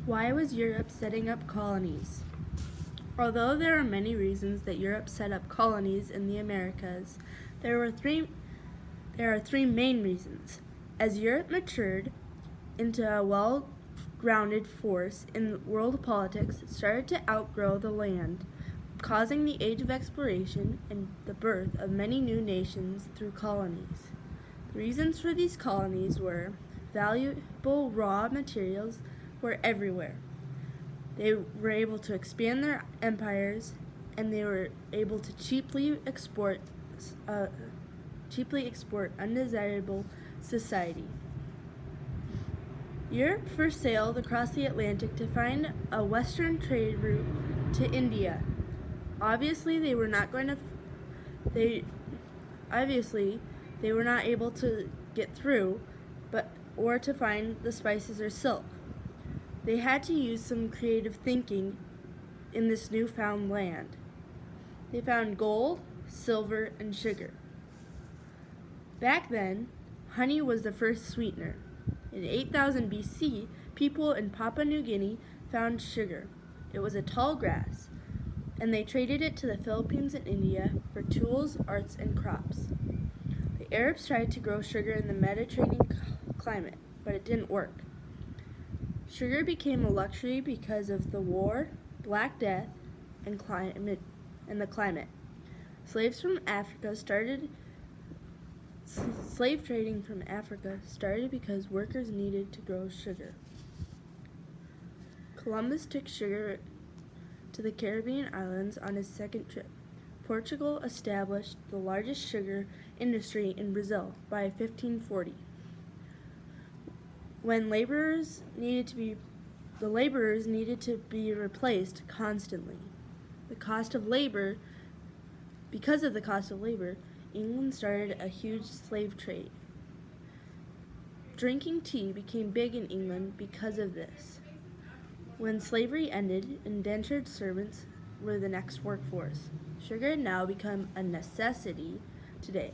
Why was Europe setting up colonies? Although there are many reasons that Europe set up colonies in the Americas, there are three main reasons. As Europe matured into a well-grounded force in world politics, it started to outgrow the land, causing the age of exploration and the birth of many new nations through colonies. The reasons for these colonies were valuable raw materials were everywhere. They were able to expand their empires, and they were able to cheaply export undesirable society. Europe first sailed across the Atlantic to find a western trade route to India. Obviously, they were not able to get through, or to find the spices or silk. They had to use some creative thinking in this newfound land. They found gold, silver, and sugar. Back then, honey was the first sweetener. In 8000 BC, people in Papua New Guinea found sugar. It was a tall grass, and they traded it to the Philippines and India for tools, arts, and crops. The Arabs tried to grow sugar in the Mediterranean climate, but it didn't work. Sugar became a luxury because of the war, Black Death, and the climate. Slave trading from Africa started because workers needed to grow sugar. Columbus took sugar to the Caribbean islands on his second trip. Portugal established the largest sugar industry in Brazil by 1540. When the laborers needed to be replaced constantly. Because of the cost of labor, England started a huge slave trade. Drinking tea became big in England because of this. When slavery ended, indentured servants were the next workforce. Sugar had now become a necessity today.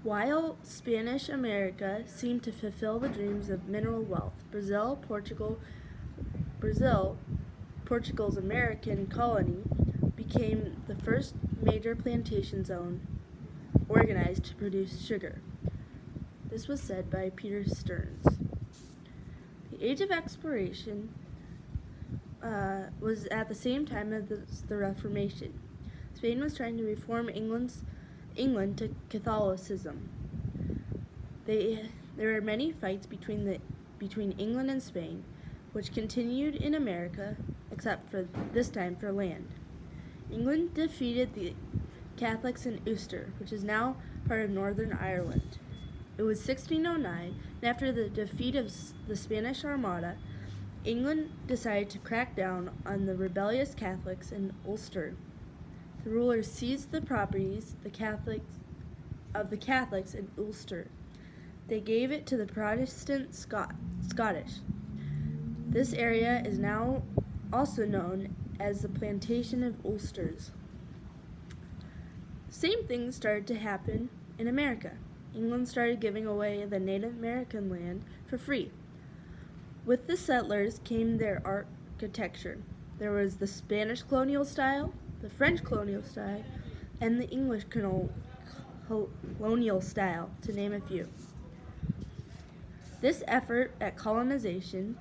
While Spanish America seemed to fulfill the dreams of mineral wealth, Portugal's American colony, became the first major plantation zone organized to produce sugar. This was said by Peter Stearns. The Age of Exploration was at the same time as the Reformation. Spain was trying to reform England to Catholicism. There were many fights between England and Spain, which continued in America, except for this time for land. England defeated the Catholics in Ulster, which is now part of Northern Ireland. It was 1609, and after the defeat of the Spanish Armada, England decided to crack down on the rebellious Catholics in Ulster. The rulers seized the properties of the Catholics in Ulster. They gave it to the Protestant Scottish. This area is now also known as the Plantation of Ulsters. Same things started to happen in America. England started giving away the Native American land for free. With the settlers came their architecture. There was the Spanish colonial style, the French colonial style, and the English colonial style, to name a few. This effort at colonization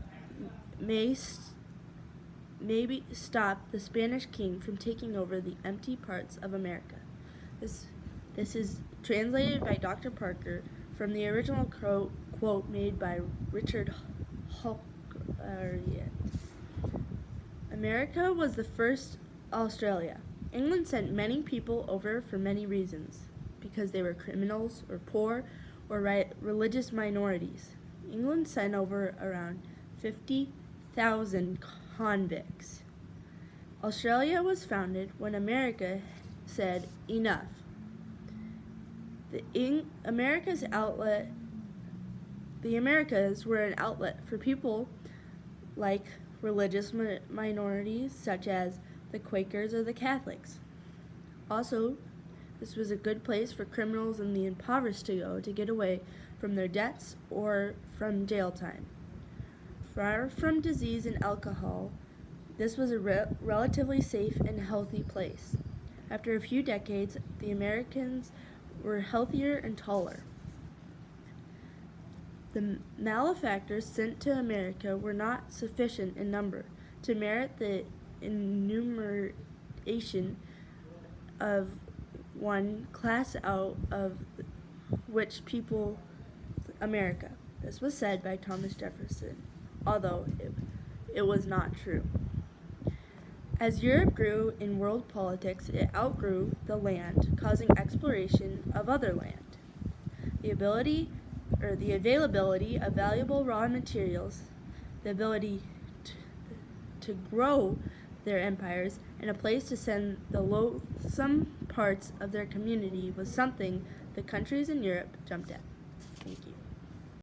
maybe stop the Spanish king from taking over the empty parts of America. This is translated by Dr. Parker from the original quote made by Richard Holkeriet. America was the first Australia. England sent many people over for many reasons, because they were criminals or poor or religious minorities. England sent over around 50,000 convicts. Australia was founded when America said enough. The Americas were an outlet for people like religious minorities such as the Quakers or the Catholics. Also, this was a good place for criminals and the impoverished to go to get away from their debts or from jail time. Far from disease and alcohol, this was a relatively safe and healthy place. After a few decades, the Americans were healthier and taller. The malefactors sent to America were not sufficient in number to merit the enumeration of one class out of which people America. This was said by Thomas Jefferson, although it was not true. As Europe grew in world politics, it outgrew the land, causing exploration of other land. The availability of valuable raw materials, the ability to grow their empires, and a place to send the loathsome parts of their community was something the countries in Europe jumped at. Thank you.